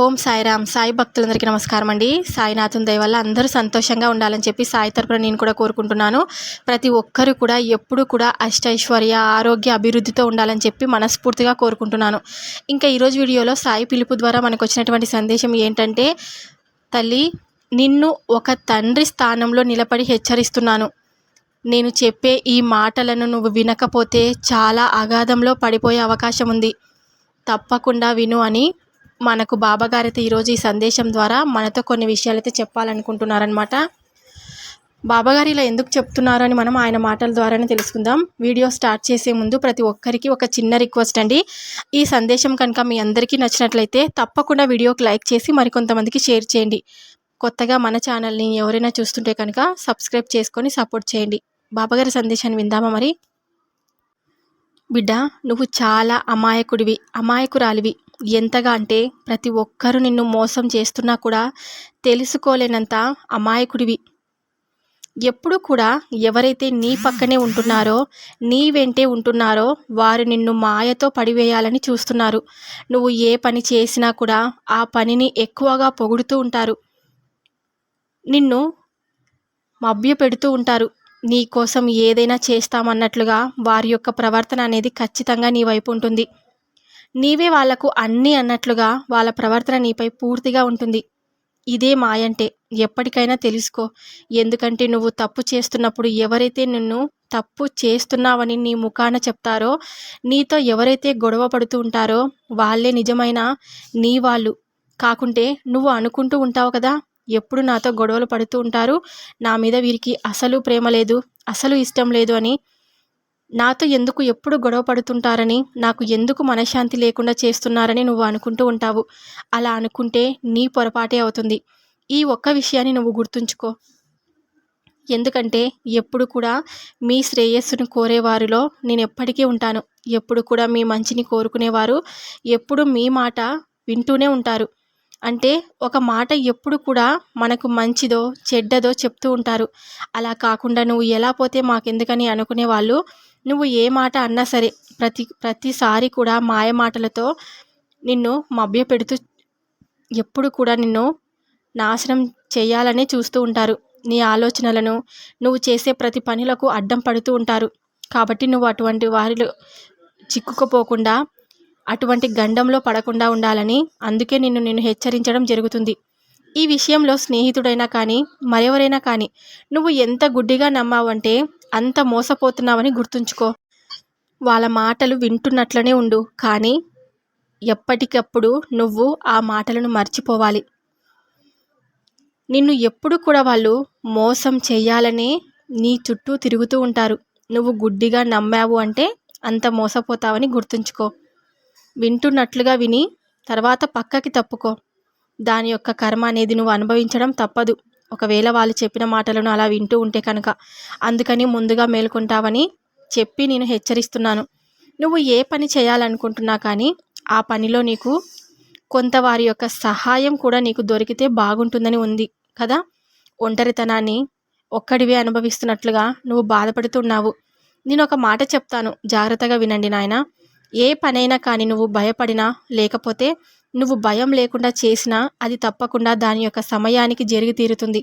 ఓం సాయిరామ్. సాయి భక్తులందరికీ నమస్కారం అండి. సాయినాథుని దయ వల్ల అందరూ సంతోషంగా ఉండాలని చెప్పి సాయి తరపున నేను కూడా కోరుకుంటున్నాను. ప్రతి ఒక్కరు కూడా ఎప్పుడు కూడా అష్టైశ్వర్య, ఆరోగ్య, అభివృద్ధితో ఉండాలని చెప్పి మనస్ఫూర్తిగా కోరుకుంటున్నాను. ఇంకా ఈరోజు వీడియోలో సాయి పిలుపు ద్వారా మనకు వచ్చినటువంటి సందేశం ఏంటంటే, తల్లి, నిన్ను ఒక తండ్రి స్థానంలో నిలబడి హెచ్చరిస్తున్నాను. నేను చెప్పే ఈ మాటలను నువ్వు వినకపోతే చాలా అగాధంలో పడిపోయే అవకాశం ఉంది. తప్పకుండా విను అని మనకు బాబాగారైతే ఈరోజు ఈ సందేశం ద్వారా మనతో కొన్ని విషయాలైతే చెప్పాలనుకుంటున్నారనమాట. బాబాగారు ఇలా ఎందుకు చెప్తున్నారు అని మనం ఆయన మాటల ద్వారానే తెలుసుకుందాం. వీడియో స్టార్ట్ చేసే ముందు ప్రతి ఒక్కరికి ఒక చిన్న రిక్వెస్ట్ అండి. ఈ సందేశం కనుక మీ అందరికీ నచ్చినట్లయితే తప్పకుండా వీడియోకి లైక్ చేసి మరికొంతమందికి షేర్ చేయండి. కొత్తగా మన ఛానల్ని ఎవరైనా చూస్తుంటే కనుక సబ్స్క్రైబ్ చేసుకొని సపోర్ట్ చేయండి. బాబాగారి సందేశాన్ని విందామా మరి? బిడ్డ, నువ్వు చాలా అమాయకురాలివి. ఎంతగా అంటే ప్రతి ఒక్కరూ నిన్ను మోసం చేస్తున్నా కూడా తెలుసుకోలేనంత అమాయకుడివి. ఎప్పుడు కూడా ఎవరైతే నీ పక్కనే ఉంటున్నారో, నీ వెంటే ఉంటున్నారో వారు నిన్ను మాయతో పడివేయాలని చూస్తున్నారు. నువ్వు ఏ పని చేసినా కూడా ఆ పనిని ఎక్కువగా పొగుడుతూ ఉంటారు. నిన్ను మభ్యపెడుతూ ఉంటారు. నీ కోసం ఏదైనా చేస్తామన్నట్లుగా వారి యొక్క ప్రవర్తన అనేది ఖచ్చితంగా నీ వైపు ఉంటుంది. నీవే వాళ్లకు అన్నీ అన్నట్లుగా వాళ్ళ ప్రవర్తన నీపై పూర్తిగా ఉంటుంది. ఇదే మాయంటే. ఎప్పటికైనా తెలుసుకో. ఎందుకంటే నువ్వు తప్పు చేస్తున్నప్పుడు ఎవరైతే నిన్ను తప్పు చేస్తున్నావని నీ ముఖాన చెప్తారో, నీతో ఎవరైతే గొడవ పడుతూ ఉంటారో వాళ్ళే నిజమైన నీ వాళ్ళు. కాకుంటే నువ్వు అనుకుంటూ ఉంటావు కదా, ఎప్పుడు నాతో గొడవలు పడుతూ ఉంటారు, నా మీద వీరికి అసలు ప్రేమ లేదు, అసలు ఇష్టం లేదు అని, నాతో ఎందుకు ఎప్పుడు గొడవ పడుతుంటారని, నాకు ఎందుకు మనశ్శాంతి లేకుండా చేస్తున్నారని నువ్వు అనుకుంటూ ఉంటావు. అలా అనుకుంటే నీ పొరపాటే అవుతుంది. ఈ ఒక్క విషయాన్ని నువ్వు గుర్తుంచుకో. ఎందుకంటే ఎప్పుడు కూడా మీ శ్రేయస్సును కోరేవారిలో నేను ఎప్పటికీ ఉంటాను. ఎప్పుడు కూడా మీ మంచిని కోరుకునేవారు ఎప్పుడు మీ మాట వింటూనే ఉంటారు. అంటే ఒక మాట ఎప్పుడు కూడా మనకు మంచిదో చెడ్డదో చెప్తూ ఉంటారు. అలా కాకుండా నువ్వు ఎలా పోతే మాకెందుకని అనుకునే వాళ్ళు, నువ్వు ఏ మాట అన్నా సరే ప్రతిసారి కూడా మాయ మాటలతో నిన్ను మభ్యపెడుతూ ఎప్పుడు కూడా నిన్ను నాశనం చేయాలనే చూస్తూ ఉంటారు. నీ ఆలోచనలను, నువ్వు చేసే ప్రతి పనులకు అడ్డం పడుతూ ఉంటారు. కాబట్టి నువ్వు అటువంటి వారిలో చిక్కుకుపోకుండా, అటువంటి గండంలో పడకుండా ఉండాలని అందుకే నిన్ను హెచ్చరించడం జరుగుతుంది. ఈ విషయంలో స్నేహితుడైనా కానీ మరెవరైనా కానీ నువ్వు ఎంత గుడ్డిగా నమ్మావంటే అంత మోసపోతున్నావని గుర్తుంచుకో. వాళ్ళ మాటలు వింటున్నట్లనే ఉండు, కానీ ఎప్పటికప్పుడు నువ్వు ఆ మాటలను మర్చిపోవాలి. నిన్ను ఎప్పుడు కూడా వాళ్ళు మోసం చేయాలనే నీ చుట్టూ తిరుగుతూ ఉంటారు. నువ్వు గుడ్డిగా నమ్మావు అంటే అంత మోసపోతావని గుర్తుంచుకో. వింటున్నట్లుగా విని తర్వాత పక్కకి తప్పుకో. దాని యొక్క కర్మ అనేది నువ్వు అనుభవించడం తప్పదు. ఒకవేళ వాళ్ళు చెప్పిన మాటలను అలా వింటూ ఉంటే కనుక. అందుకని ముందుగా మేల్కొంటావని చెప్పి నేను హెచ్చరిస్తున్నాను. నువ్వు ఏ పని చేయాలనుకుంటున్నా కానీ ఆ పనిలో నీకు కొంత వారి యొక్క సహాయం కూడా నీకు దొరికితే బాగుంటుందని ఉంది కదా. ఒంటరితనాన్ని ఒక్కడివే అనుభవిస్తున్నట్లుగా నువ్వు బాధపడుతున్నావు. నేను ఒక మాట చెప్తాను, జాగ్రత్తగా వినండి నాయన. ఏ పనైనా కానీ నువ్వు భయపడినా, లేకపోతే నువ్వు భయం లేకుండా చేసినా అది తప్పకుండా దాని యొక్క సమయానికి జరిగి తీరుతుంది.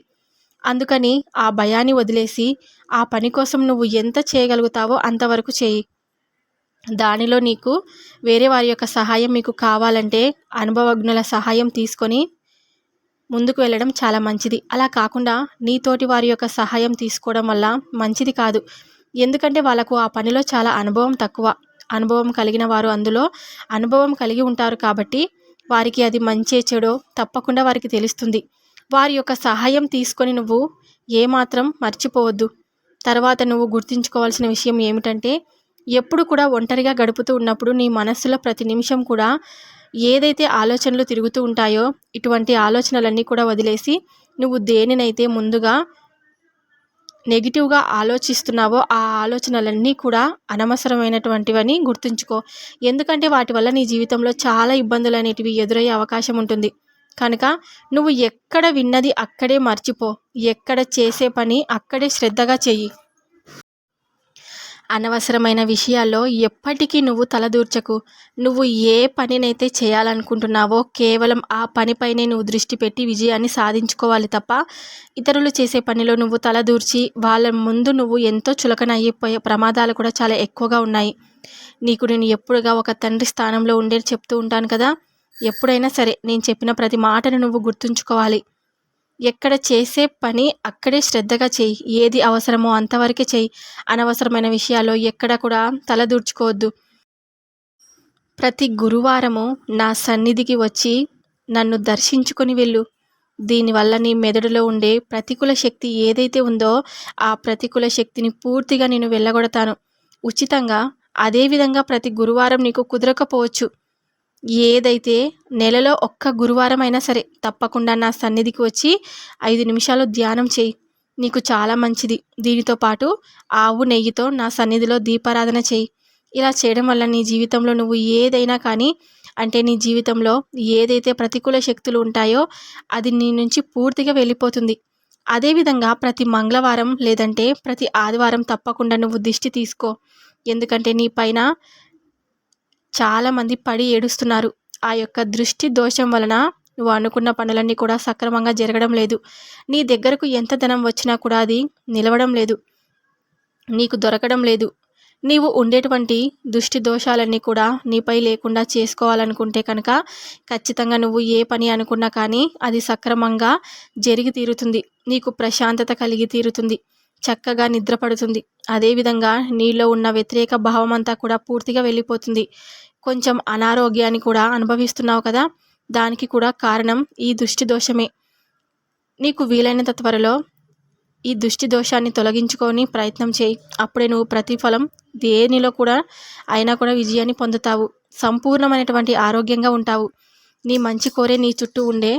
అందుకని ఆ భయాన్ని వదిలేసి ఆ పని కోసం నువ్వు ఎంత చేయగలుగుతావో అంతవరకు చేయి. దానిలో నీకు వేరే వారి యొక్క సహాయం మీకు కావాలంటే అనుభవజ్ఞుల సహాయం తీసుకొని ముందుకు వెళ్ళడం చాలా మంచిది. అలా కాకుండా నీతోటి వారి యొక్క సహాయం తీసుకోవడం వల్ల మంచిది కాదు. ఎందుకంటే వాళ్ళకు ఆ పనిలో చాలా అనుభవం తక్కువ. అనుభవం కలిగిన వారు అందులో అనుభవం కలిగి ఉంటారు కాబట్టి వారికి అది మంచే చెడో తప్పకుండా వారికి తెలుస్తుంది. వారి యొక్క సహాయం తీసుకొని నువ్వు ఏమాత్రం మర్చిపోవద్దు. తర్వాత నువ్వు గుర్తుంచుకోవాల్సిన విషయం ఏమిటంటే, ఎప్పుడు కూడా ఒంటరిగా గడుపుతూ ఉన్నప్పుడు నీ మనస్సులో ప్రతి నిమిషం కూడా ఏదైతే ఆలోచనలు తిరుగుతూ ఉంటాయో ఇటువంటి ఆలోచనలన్నీ కూడా వదిలేసి నువ్వు దేనినైతే ముందుగా నెగిటివ్గా ఆలోచిస్తున్నావో ఆ ఆలోచనలన్నీ కూడా అనవసరమైనటువంటివని గుర్తుంచుకో. ఎందుకంటే వాటి వల్ల నీ జీవితంలో చాలా ఇబ్బందులు అనేటివి ఎదురయ్యే అవకాశం ఉంటుంది. కనుక నువ్వు ఎక్కడ విన్నది అక్కడే మర్చిపో. ఎక్కడ చేసే పని అక్కడే శ్రద్ధగా చెయ్యి. అనవసరమైన విషయాల్లో ఎప్పటికీ నువ్వు తలదూర్చకు. నువ్వు ఏ పనినైతే చేయాలనుకుంటున్నావో కేవలం ఆ పనిపైనే నువ్వు దృష్టి పెట్టి విజయాన్ని సాధించుకోవాలి తప్ప, ఇతరులు చేసే పనిలో నువ్వు తలదూర్చి వాళ్ళ ముందు నువ్వు ఎంతో చులకన అయిపోయే ప్రమాదాలు కూడా చాలా ఎక్కువగా ఉన్నాయి. నీకు నేను ఎప్పుడుగా ఒక తండ్రి స్థానంలో ఉండేది చెప్తూ ఉంటాను కదా. ఎప్పుడైనా సరే నేను చెప్పిన ప్రతి మాటను నువ్వు గుర్తుంచుకోవాలి. ఎక్కడ చేసే పని అక్కడే శ్రద్ధగా చెయ్యి. ఏది అవసరమో అంతవరకే చెయ్యి. అనవసరమైన విషయాల్లో ఎక్కడ కూడా తలదూర్చుకోవద్దు. ప్రతి గురువారము నా సన్నిధికి వచ్చి నన్ను దర్శించుకొని వెళ్ళు. దీనివల్ల నీ మెదడులో ఉండే ప్రతికూల శక్తి ఏదైతే ఉందో ఆ ప్రతికూల శక్తిని పూర్తిగా నేను వెళ్ళగొడతాను ఉచితంగా. అదేవిధంగా ప్రతి గురువారం నీకు కుదరకపోవచ్చు. ఏదైతే నెలలో ఒక్క గురువారం అయినా సరే తప్పకుండా నా సన్నిధికి వచ్చి 5 నిమిషాలు ధ్యానం చేయి. నీకు చాలా మంచిది. దీనితో పాటు ఆవు నెయ్యితో నా సన్నిధిలో దీపారాధన చేయి. ఇలా చేయడం వల్ల నీ జీవితంలో నువ్వు ఏదైనా కానీ, అంటే నీ జీవితంలో ఏదైతే ప్రతికూల శక్తులు ఉంటాయో అది నీ నుంచి పూర్తిగా వెళ్ళిపోతుంది. అదేవిధంగా ప్రతి మంగళవారం లేదంటే ప్రతి ఆదివారం తప్పకుండా నువ్వు దిష్టి తీసుకో. ఎందుకంటే నీ పైన చాలామంది పడి ఏడుస్తున్నారు. ఆ యొక్క దృష్టి దోషం వలన నువ్వు అనుకున్న పనులన్నీ కూడా సక్రమంగా జరగడం లేదు. నీ దగ్గరకు ఎంత ధనం వచ్చినా కూడా అది నిలవడం లేదు, నీకు దొరకడం లేదు. నీవు ఉండేటువంటి దృష్టి దోషాలన్నీ కూడా నీపై లేకుండా చేసుకోవాలనుకుంటే కనుక ఖచ్చితంగా నువ్వు ఏ పని అనుకున్నా కానీ అది సక్రమంగా జరిగి తీరుతుంది. నీకు ప్రశాంతత కలిగి తీరుతుంది. చక్కగా నిద్ర పడుతుంది. అదేవిధంగా నీలో ఉన్న వ్యతిరేక భావం అంతా కూడా పూర్తిగా వెళ్ళిపోతుంది. కొంచెం అనారోగ్యాన్ని కూడా అనుభవిస్తున్నావు కదా, దానికి కూడా కారణం ఈ దృష్టి దోషమే. నీకు వీలైనంత త్వరలో ఈ దృష్టి దోషాన్ని తొలగించుకొని ప్రయత్నం చేయి. అప్పుడే నువ్వు ప్రతిఫలం దేనిలో కూడా అయినా కూడా విజయాన్ని పొందుతావు. సంపూర్ణమైనటువంటి ఆరోగ్యంగా ఉంటావు. నీ మంచి కోరే నీ చుట్టూ ఉండే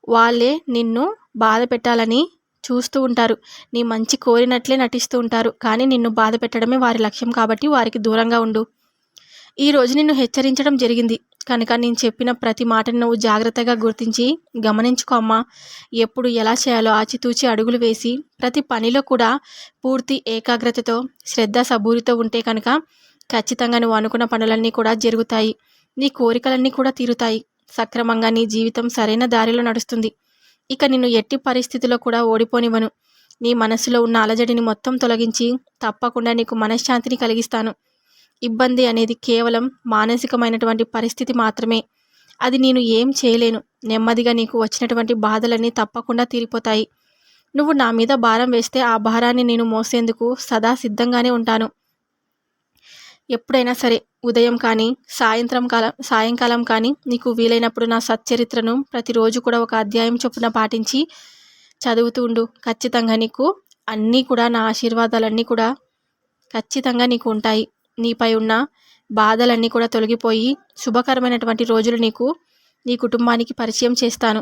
వాళ్ళే నిన్ను బాధ పెట్టాలని చూస్తూ ఉంటారు. నీ మంచి కోరినట్లే నటిస్తూ ఉంటారు. కానీ నిన్ను బాధ పెట్టడమే వారి లక్ష్యం కాబట్టి వారికి దూరంగా ఉండు. ఈరోజు నిన్ను హెచ్చరించడం జరిగింది కనుక నేను చెప్పిన ప్రతి మాటను నువ్వు జాగ్రత్తగా గుర్తించి గమనించుకో అమ్మా. ఎప్పుడు ఎలా చేయాలో ఆచితూచి అడుగులు వేసి ప్రతి పనిలో కూడా పూర్తి ఏకాగ్రతతో శ్రద్ధ సబూరితో ఉంటే కనుక ఖచ్చితంగా నువ్వు అనుకున్న పనులన్నీ కూడా జరుగుతాయి. నీ కోరికలన్నీ కూడా తీరుతాయి. సక్రమంగా నీ జీవితం సరైన దారిలో నడుస్తుంది. ఇక నిన్ను ఎట్టి పరిస్థితిలో కూడా ఓడిపోనివ్వను. నీ మనసులో ఉన్న అలజడిని మొత్తం తొలగించి తప్పకుండా నీకు మనశ్శాంతిని కలిగిస్తాను. ఇబ్బంది అనేది కేవలం మానసికమైనటువంటి పరిస్థితి మాత్రమే. అది నేను ఏం చేయలేను. నెమ్మదిగా నీకు వచ్చినటువంటి బాధలన్నీ తప్పకుండా తీరిపోతాయి. నువ్వు నా మీద భారం వేస్తే ఆ భారాన్ని నేను మోసేందుకు సదా సిద్ధంగానే ఉంటాను. ఎప్పుడైనా సరే ఉదయం కానీ సాయంకాలం కానీ నీకు వీలైనప్పుడు నా సచ్చరిత్రను ప్రతిరోజు కూడా ఒక అధ్యాయం చొప్పున పాటించి చదువుతూ ఉండు. ఖచ్చితంగా నీకు అన్నీ కూడా నా ఆశీర్వాదాలన్నీ కూడా ఖచ్చితంగా నీకు ఉంటాయి. నీపై ఉన్న బాధలన్నీ కూడా తొలగిపోయి శుభకరమైనటువంటి రోజులు నీకు నీ కుటుంబానికి పరిచయం చేస్తాను.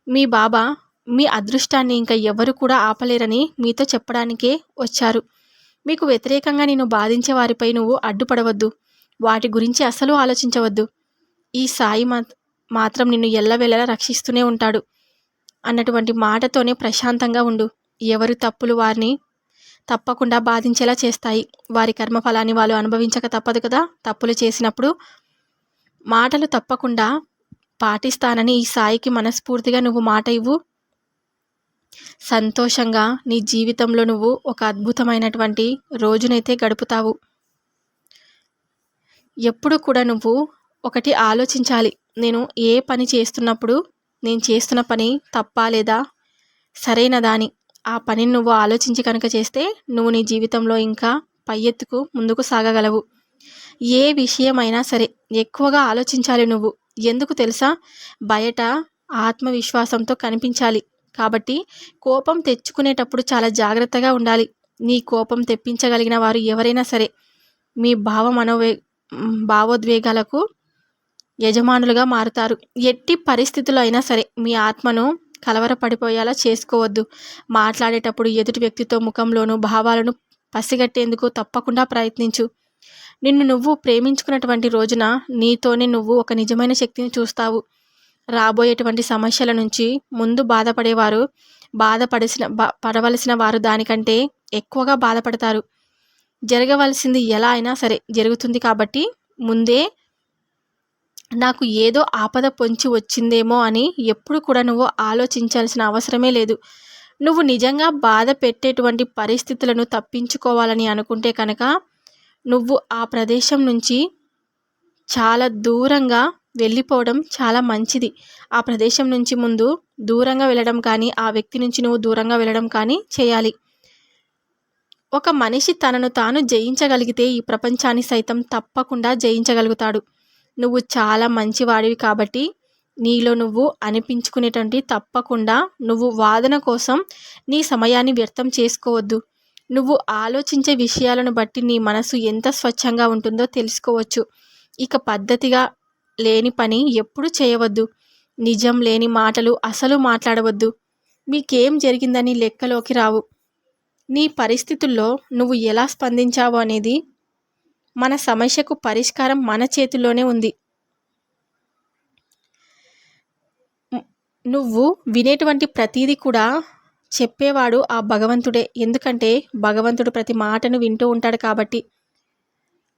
మీ బాబా మీ అదృష్టాన్ని ఇంకా ఎవరు కూడా ఆపలేరని మీతో చెప్పడానికే వచ్చారు. మీకు వ్యతిరేకంగా నేను బాధించే వారిపై నువ్వు అడ్డుపడవద్దు. వాటి గురించి అసలు ఆలోచించవద్దు. ఈ సాయి మాత్రం నిన్ను ఎల్లవేళలా రక్షిస్తూనే ఉంటాడు అన్నటువంటి మాటతోనే ప్రశాంతంగా ఉండు. ఎవరి తప్పులు వారిని తప్పకుండా బాధించేలా చేస్తాయి. వారి కర్మఫలాన్ని వాళ్ళు అనుభవించక తప్పదు కదా. తప్పులు చేసినప్పుడు మాటలు తప్పకుండా పాటిస్తానని ఈ సాయికి మనస్ఫూర్తిగా నువ్వు మాట ఇవ్వు. సంతోషంగా నీ జీవితంలో నువ్వు ఒక అద్భుతమైనటువంటి రోజునైతే గడుపుతావు. ఎప్పుడు కూడా నువ్వు ఒకటి ఆలోచించాలి. నేను ఏ పని చేస్తున్నప్పుడు నేను చేస్తున్న పని తప్పా లేదా సరైనదా అని. ఆ పనిని నువ్వు ఆలోచించి కనుక చేస్తే నువ్వు నీ జీవితంలో ఇంకా పై ఎత్తుకు ముందుకు సాగగలవు. ఏ విషయమైనా సరే ఎక్కువగా ఆలోచించాలి నువ్వు. ఎందుకు తెలుసా? బయట ఆత్మవిశ్వాసంతో కనిపించాలి. కాబట్టి కోపం తెచ్చుకునేటప్పుడు చాలా జాగ్రత్తగా ఉండాలి. నీ కోపం తెప్పించగలిగిన వారు ఎవరైనా సరే మీ భావోద్వేగాలకు యజమానులుగా మారుతారు. ఎట్టి పరిస్థితుల్లో అయినా సరే మీ ఆత్మను కలవరపడిపోయేలా చేసుకోవద్దు. మాట్లాడేటప్పుడు ఎదుటి వ్యక్తితో ముఖంలోనూ భావాలను పసిగట్టేందుకు తప్పకుండా ప్రయత్నించు. నిన్ను నువ్వు ప్రేమించుకున్నటువంటి రోజున నీతోనే నువ్వు ఒక నిజమైన శక్తిని చూస్తావు. రాబోయేటువంటి సమస్యల నుంచి ముందు బాధపడేవారు పడవలసిన వారు దానికంటే ఎక్కువగా బాధపడతారు. జరగవలసింది ఎలా అయినా సరే జరుగుతుంది కాబట్టి ముందే నాకు ఏదో ఆపద పొంచి వచ్చిందేమో అని ఎప్పుడు కూడా నువ్వు ఆలోచించాల్సిన అవసరమే లేదు. నువ్వు నిజంగా బాధ పెట్టేటువంటి పరిస్థితులను తప్పించుకోవాలని అనుకుంటే కనుక నువ్వు ఆ ప్రదేశం నుంచి చాలా దూరంగా వెళ్ళిపోవడం చాలా మంచిది. ఆ ప్రదేశం నుంచి ముందు దూరంగా వెళ్ళడం కానీ, ఆ వ్యక్తి నుంచి నువ్వు దూరంగా వెళ్ళడం కానీ చేయాలి. ఒక మనిషి తనను తాను జయించగలిగితే ఈ ప్రపంచాన్ని సైతం తప్పకుండా జయించగలుగుతాడు. నువ్వు చాలా మంచివాడివి కాబట్టి నీలో నువ్వు అనిపించుకునేటువంటి తప్పకుండా నువ్వు వాదన కోసం నీ సమయాన్ని వ్యర్థం చేసుకోవద్దు. నువ్వు ఆలోచించే విషయాలను బట్టి నీ మనసు ఎంత స్వచ్ఛంగా ఉంటుందో తెలుసుకోవచ్చు. ఇక పద్ధతిగా లేని పని ఎప్పుడు చేయవద్దు. నిజం లేని మాటలు అసలు మాట్లాడవద్దు. మీకేం జరిగిందని లెక్కలోకి రావు. నీ పరిస్థితుల్లో నువ్వు ఎలా స్పందించావు అనేది మన సమస్యకు పరిష్కారం మన చేతుల్లోనే ఉంది. నువ్వు వినేటువంటి ప్రతీది కూడా చెప్పేవాడు ఆ భగవంతుడే. ఎందుకంటే భగవంతుడు ప్రతి మాటను వింటూ ఉంటాడు కాబట్టి.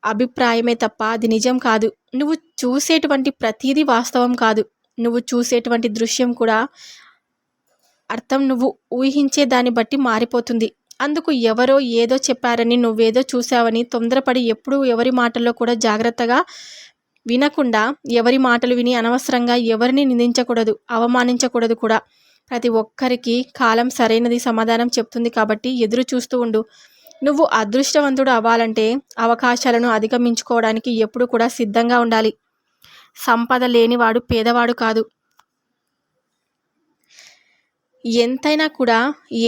అభిప్రాయమే తప్ప అది నిజం కాదు. నువ్వు చూసేటువంటి ప్రతీది వాస్తవం కాదు. నువ్వు చూసేటువంటి దృశ్యం కూడా అర్థం నువ్వు ఊహించే దాన్ని బట్టి మారిపోతుంది. అందుకు ఎవరో ఏదో చెప్పారని నువ్వేదో చూసావని తొందరపడి ఎప్పుడూ ఎవరి మాటల్లో కూడా జాగ్రత్తగా వినకుండా ఎవరి మాటలు విని అనవసరంగా ఎవరిని నిందించకూడదు, అవమానించకూడదు కూడా. ప్రతి ఒక్కరికి కాలం సరైనది సమాధానం చెప్తుంది కాబట్టి ఎదురు చూస్తూ ఉండు. నువ్వు అదృష్టవంతుడు అవ్వాలంటే అవకాశాలను అధిగమించుకోవడానికి ఎప్పుడు కూడా సిద్ధంగా ఉండాలి. సంపద లేనివాడు పేదవాడు కాదు. ఎంతైనా కూడా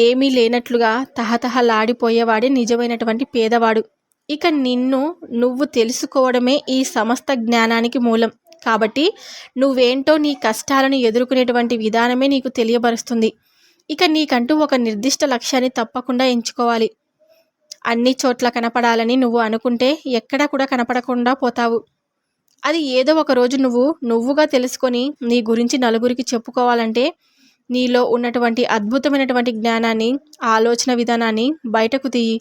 ఏమీ లేనట్లుగా తహతహలాడిపోయేవాడే నిజమైనటువంటి పేదవాడు. ఇక నిన్ను నువ్వు తెలుసుకోవడమే ఈ సమస్త జ్ఞానానికి మూలం. కాబట్టి నువ్వేంటో నీ కష్టాలను ఎదుర్కొనేటువంటి విధానమే నీకు తెలియబరుస్తుంది. ఇక నీకంటూ ఒక నిర్దిష్ట లక్ష్యాన్ని తప్పకుండా ఎంచుకోవాలి. అన్ని చోట్ల కనపడాలని నువ్వు అనుకుంటే ఎక్కడా కూడా కనపడకుండా పోతావు. అది ఏదో ఒక రోజు నువ్వుగా తెలుసుకొని నీ గురించి నలుగురికి చెప్పుకోవాలంటే నీలో ఉన్నటువంటి అద్భుతమైనటువంటి జ్ఞానాన్ని, ఆలోచన విధానాన్ని బయటకు తీయి.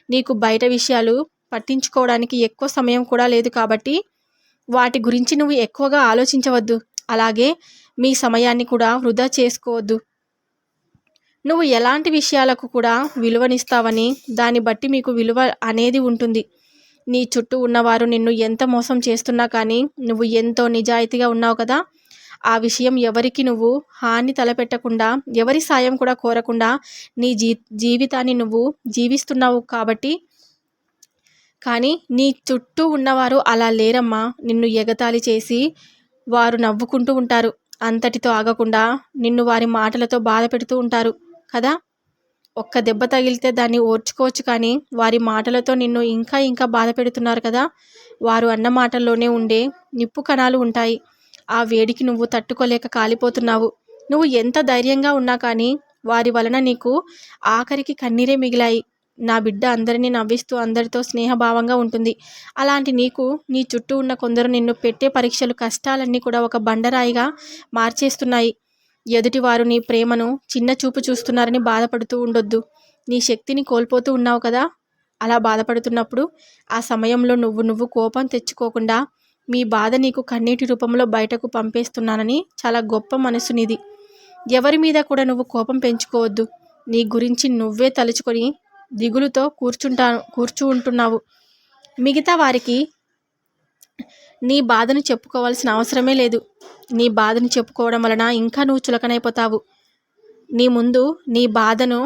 నీకు బయట విషయాలు పట్టించుకోవడానికి ఎక్కువ సమయం కూడా లేదు కాబట్టి వాటి గురించి నువ్వు ఎక్కువగా ఆలోచించవద్దు. అలాగే మీ సమయాన్ని కూడా వృధా చేసుకోవద్దు. నువ్వు ఎలాంటి విషయాలకు కూడా విలువనిస్తావని దాన్ని బట్టి మీకు విలువ అనేది ఉంటుంది. నీ చుట్టూ ఉన్నవారు నిన్ను ఎంత మోసం చేస్తున్నా కానీ నువ్వు ఎంతో నిజాయితీగా ఉన్నావు కదా. ఆ విషయం ఎవరికి నువ్వు హాని తలపెట్టకుండా, ఎవరి సాయం కూడా కోరకుండా నీ జీవితాన్ని నువ్వు జీవిస్తున్నావు కాబట్టి. కానీ నీ చుట్టూ ఉన్నవారు అలా లేరమ్మా. నిన్ను ఎగతాళి చేసి వారు నవ్వుకుంటూ ఉంటారు. అంతటితో ఆగకుండా నిన్ను వారి మాటలతో బాధ పెడుతూ ఉంటారు కదా. ఒక్క దెబ్బ తగిలితే దాన్ని ఓర్చుకోవచ్చు, కానీ వారి మాటలతో నిన్ను ఇంకా ఇంకా బాధ పెడుతున్నారు కదా. వారు అన్న మాటల్లోనే ఉండే నిప్పు కణాలు ఉంటాయి. ఆ వేడికి నువ్వు తట్టుకోలేక కాలిపోతున్నావు. నువ్వు ఎంత ధైర్యంగా ఉన్నా కానీ వారి వలన నీకు ఆఖరికి కన్నీరే మిగిలాయి. నా బిడ్డ అందరినీ నవ్విస్తూ అందరితో స్నేహభావంగా ఉంటుంది. అలాంటి నీకు నీ చుట్టూ ఉన్న కొందరు నిన్ను పెట్టే పరీక్షలు, కష్టాలన్నీ కూడా ఒక బండరాయిగా మార్చేస్తున్నాయి. ఎదుటివారు నీ ప్రేమను చిన్న చూపు చూస్తున్నారని బాధపడుతూ ఉండొద్దు. నీ శక్తిని కోల్పోతూ ఉన్నావు కదా. అలా బాధపడుతున్నప్పుడు ఆ సమయంలో నువ్వు కోపం తెచ్చుకోకుండా మీ బాధ నీకు కన్నీటి రూపంలో బయటకు పంపేస్తున్నానని చాలా గొప్ప మనసు నీది. ఎవరి మీద కూడా నువ్వు కోపం పెంచుకోవద్దు. నీ గురించి నువ్వే తలుచుకొని దిగులుతో కూర్చుంటున్నావు. మిగతా వారికి నీ బాధను చెప్పుకోవాల్సిన అవసరమే లేదు. నీ బాధను చెప్పుకోవడం వలన ఇంకా నువ్వు చులకనైపోతావు. నీ ముందు నీ బాధను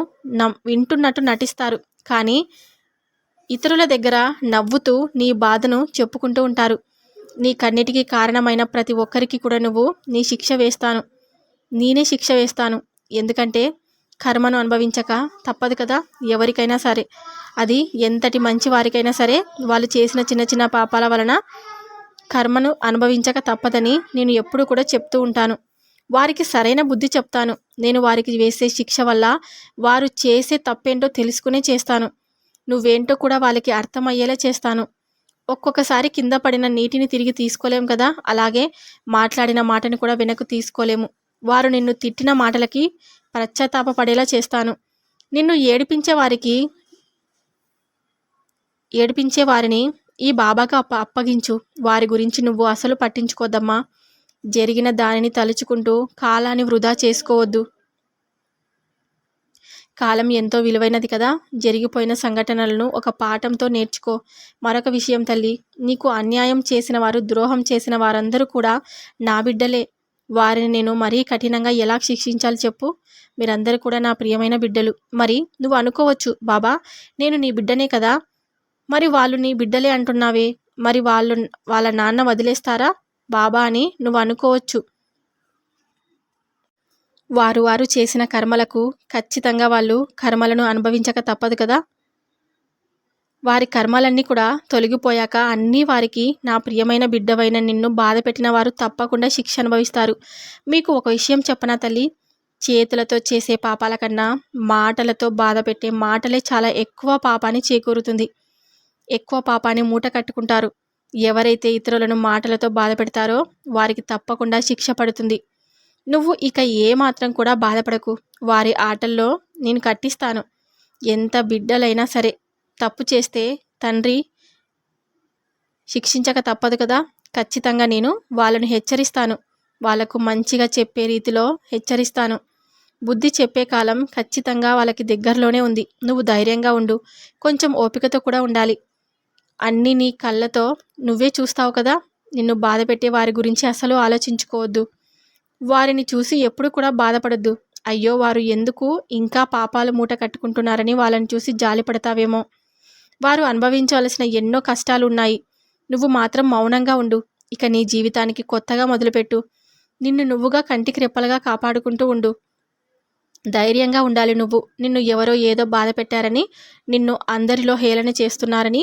వింటున్నట్టు నటిస్తారు, కానీ ఇతరుల దగ్గర నవ్వుతూ నీ బాధను చెప్పుకుంటూ ఉంటారు. నీ కన్నిటికీ కారణమైన ప్రతి ఒక్కరికి కూడా నేనే శిక్ష వేస్తాను. ఎందుకంటే కర్మను అనుభవించక తప్పదు కదా ఎవరికైనా సరే. అది ఎంతటి మంచి వారికైనా సరే వాళ్ళు చేసిన చిన్న చిన్న పాపాల వలన కర్మను అనుభవించక తప్పదని నేను ఎప్పుడు కూడా చెప్తూ ఉంటాను. వారికి సరైన బుద్ధి చెప్తాను. నేను వారికి వేసే శిక్ష వల్ల వారు చేసే తప్పేంటో తెలుసుకునే చేస్తాను. నువ్వేంటో కూడా వాళ్ళకి అర్థమయ్యేలా చేస్తాను. ఒక్కొక్కసారి కింద పడిన నీటిని తిరిగి తీసుకోలేము కదా, అలాగే మాట్లాడిన మాటని కూడా వెనక్కు తీసుకోలేము. వారు నిన్ను తిట్టిన మాటలకి పశ్చాత్తాపపడేలా చేస్తాను. నిన్ను ఏడిపించే వారిని ఈ బాబాకు అప్పగించు. వారి గురించి నువ్వు అసలు పట్టించుకోద్దమ్మా. జరిగిన దానిని తలుచుకుంటూ కాలాన్ని వృధా చేసుకోవద్దు. కాలం ఎంతో విలువైనది కదా. జరిగిపోయిన సంఘటనలను ఒక పాఠంతో నేర్చుకో. మరొక విషయం తల్లి, నీకు అన్యాయం చేసిన వారు, ద్రోహం చేసిన వారందరూ కూడా నా బిడ్డలే. వారిని నేను మరీ కఠినంగా ఎలా శిక్షించాలి చెప్పు? మీరందరూ కూడా నా ప్రియమైన బిడ్డలు. మరి నువ్వు అనుకోవచ్చు, బాబా నేను నీ బిడ్డనే కదా, మరి వాళ్ళు నీ బిడ్డలే అంటున్నావే, మరి వాళ్ళ నాన్న వదిలేస్తారా బాబా అని నువ్వు అనుకోవచ్చు. వారు చేసిన కర్మలకు ఖచ్చితంగా వాళ్ళు కర్మలను అనుభవించక తప్పదు కదా. వారి కర్మలన్నీ కూడా తొలగిపోయాక అన్నీ వారికి నా ప్రియమైన బిడ్డవైన నిన్ను బాధ పెట్టిన వారు తప్పకుండా శిక్ష అనుభవిస్తారు. మీకు ఒక విషయం చెప్పనా తల్లి, చేతులతో చేసే పాపాల కన్నా మాటలతో బాధ పెట్టే మాటలే చాలా ఎక్కువ పాపాన్ని చేకూరుతుంది. ఎక్కువ పాపాన్ని మూట కట్టుకుంటారు. ఎవరైతే ఇతరులను మాటలతో బాధ పెడతారో వారికి తప్పకుండా శిక్ష పడుతుంది. నువ్వు ఇక ఏమాత్రం కూడా బాధపడకు. వారి ఆటల్లో నేను కట్టిస్తాను. ఎంత బిడ్డలైనా సరే తప్పు చేస్తే తండ్రి శిక్షించక తప్పదు కదా. ఖచ్చితంగా నేను వాళ్ళను హెచ్చరిస్తాను. వాళ్లకు మంచిగా చెప్పే రీతిలో హెచ్చరిస్తాను. బుద్ధి చెప్పే కాలం ఖచ్చితంగా వాళ్ళకి దగ్గరలోనే ఉంది. నువ్వు ధైర్యంగా ఉండు. కొంచెం ఓపికతో కూడా ఉండాలి. అన్నీ నీ కళ్ళతో నువ్వే చూస్తావు కదా. నిన్ను బాధ పెట్టే వారి గురించి అసలు ఆలోచించుకోవద్దు. వారిని చూసి ఎప్పుడు కూడా బాధపడద్దు. అయ్యో వారు ఎందుకు ఇంకా పాపాలు మూట కట్టుకుంటున్నారని వాళ్ళని చూసి జాలిపడతావేమో. వారు అనుభవించవలసిన ఎన్నో కష్టాలు ఉన్నాయి. నువ్వు మాత్రం మౌనంగా ఉండు. ఇక నీ జీవితానికి కొత్తగా మొదలుపెట్టు. నిన్ను నువ్వుగా కంటికి రెప్పలుగా కాపాడుకుంటూ ఉండు. ధైర్యంగా ఉండాలి నువ్వు. నిన్ను ఎవరో ఏదో బాధ పెట్టారని, నిన్ను అందరిలో హేళన చేస్తున్నారని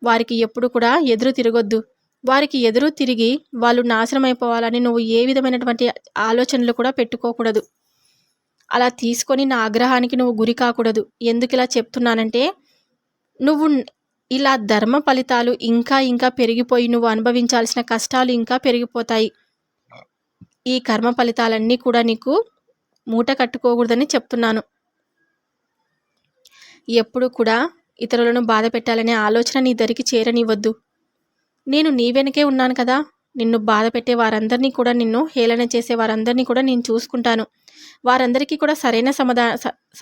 వారికి ఎప్పుడు కూడా ఎదురు తిరగొద్దు. వారికి ఎదురు తిరిగి వాళ్ళు నాశనం అయిపోవాలని నువ్వు ఏ విధమైనటువంటి ఆలోచనలు కూడా పెట్టుకోకూడదు. అలా తీసుకొని నా ఆగ్రహానికి నువ్వు గురి కాకూడదు. ఎందుకు ఇలా చెప్తున్నానంటే, నువ్వు ఇలా ధర్మ ఫలితాలు ఇంకా ఇంకా పెరిగిపోయి నువ్వు అనుభవించాల్సిన కష్టాలు ఇంకా పెరిగిపోతాయి. ఈ కర్మ ఫలితాలన్నీ కూడా నీకు మూట కట్టుకోకూడదని చెప్తున్నాను. ఎప్పుడు కూడా ఇతరులను బాధ పెట్టాలనే ఆలోచన నీ దరికి చేరనివ్వద్దు. నేను నీ వెనకే ఉన్నాను కదా. నిన్ను బాధ పెట్టే వారందరినీ కూడా, నిన్ను హేళన చేసే వారందరినీ కూడా నేను చూసుకుంటాను. వారందరికీ కూడా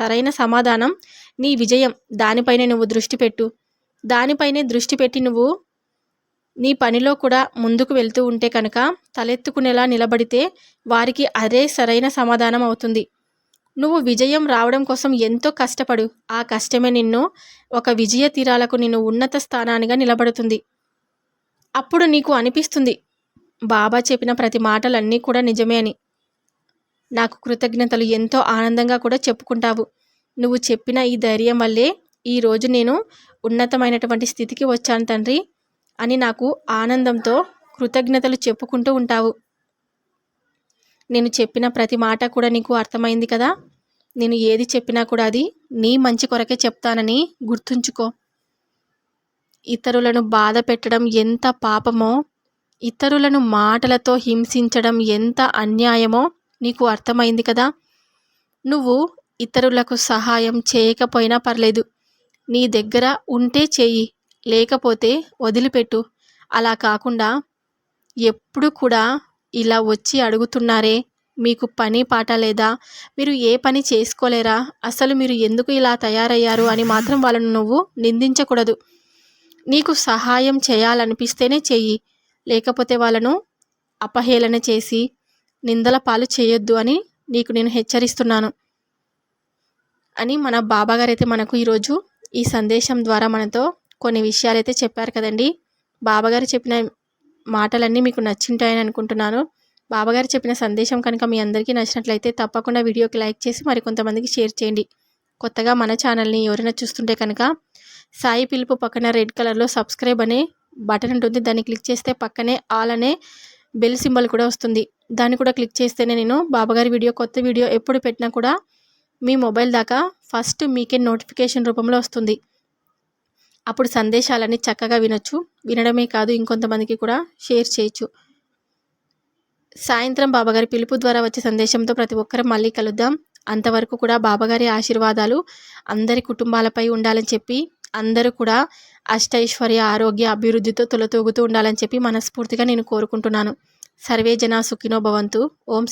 సరైన సమాధానం నీ విజయం. దానిపైనే నువ్వు దృష్టి పెట్టు. దానిపైనే దృష్టి పెట్టి నువ్వు నీ పనిలో కూడా ముందుకు వెళ్తూ ఉంటే కనుక, తలెత్తుకునేలా నిలబడితే వారికి అదే సరైన సమాధానం అవుతుంది. నువ్వు విజయం రావడం కోసం ఎంతో కష్టపడు. ఆ కష్టమే నిన్ను ఒక విజయ తీరాలకు, నిన్ను ఉన్నత స్థానానిగా నిలబడుతుంది. అప్పుడు నీకు అనిపిస్తుంది, బాబా చెప్పిన ప్రతి మాటలన్నీ కూడా నిజమే అని. నాకు కృతజ్ఞతలు ఎంతో ఆనందంగా కూడా చెప్పుకుంటావు. నువ్వు చెప్పిన ఈ ధైర్యం వల్లే ఈరోజు నేను ఉన్నతమైనటువంటి స్థితికి వచ్చాను తండ్రి అని నాకు ఆనందంతో కృతజ్ఞతలు చెప్పుకుంటూ ఉంటావు. నేను చెప్పిన ప్రతి మాట కూడా నీకు అర్థమైంది కదా. నేను ఏది చెప్పినా కూడా అది నీ మంచి కొరకే చెప్తానని గుర్తుంచుకో. ఇతరులను బాధ పెట్టడం ఎంత పాపమో, ఇతరులను మాటలతో హింసించడం ఎంత అన్యాయమో నీకు అర్థమైంది కదా. నువ్వు ఇతరులకు సహాయం చేయకపోయినా పర్లేదు. నీ దగ్గర ఉంటే చెయ్యి, లేకపోతే వదిలిపెట్టు. అలా కాకుండా ఎప్పుడు కూడా ఇలా వచ్చి అడుగుతున్నారే, మీకు పని పాట లేదా, మీరు ఏ పని చేసుకోలేరా, అసలు మీరు ఎందుకు ఇలా తయారయ్యారు అని మాత్రం వాళ్ళను నువ్వు నిందించకూడదు. నీకు సహాయం చేయాలనిపిస్తేనే చెయ్యి, లేకపోతే వాళ్ళను అపహేళన చేసి నిందల పాలు చేయొద్దు అని నీకు నేను హెచ్చరిస్తున్నాను అని మన బాబాగారు అయితే మనకు ఈరోజు ఈ సందేశం ద్వారా మనతో కొన్ని విషయాలైతే చెప్పారు కదండి. బాబాగారు చెప్పిన మాటలన్నీ మీకు నచ్చింటాయని అనుకుంటున్నాను. బాబాగారు చెప్పిన సందేశం కనుక మీ అందరికీ నచ్చినట్లయితే తప్పకుండా వీడియోకి లైక్ చేసి మరికొంతమందికి షేర్ చేయండి. కొత్తగా మన ఛానల్ని ఎవరైనా చూస్తుంటే కనుక సాయి పిలుపు పక్కన రెడ్ కలర్లో సబ్స్క్రైబ్ అనే బటన్ ఉంటుంది. దాన్ని క్లిక్ చేస్తే పక్కనే ఆల్ అనే బెల్ సింబల్ కూడా వస్తుంది. దాన్ని కూడా క్లిక్ చేస్తేనే నేను బాబాగారి కొత్త వీడియో ఎప్పుడు పెట్టినా కూడా మీ మొబైల్ దాకా ఫస్ట్ మీకే నోటిఫికేషన్ రూపంలో వస్తుంది. అప్పుడు సందేశాలన్నీ చక్కగా వినొచ్చు. వినడమే కాదు, ఇంకొంతమందికి కూడా షేర్ చేయొచ్చు. సాయంత్రం బాబాగారి పిలుపు ద్వారా వచ్చే సందేశంతో ప్రతి ఒక్కరం మళ్ళీ కలుద్దాం. అంతవరకు కూడా బాబాగారి ఆశీర్వాదాలు అందరి కుటుంబాలపై ఉండాలని చెప్పి, అందరూ కూడా అష్టైశ్వర్య ఆరోగ్య అభివృద్ధితో తులతూగుతూ ఉండాలని చెప్పి మనస్ఫూర్తిగా నేను కోరుకుంటున్నాను. సర్వే జనా సుఖినో భవంతు. ఓం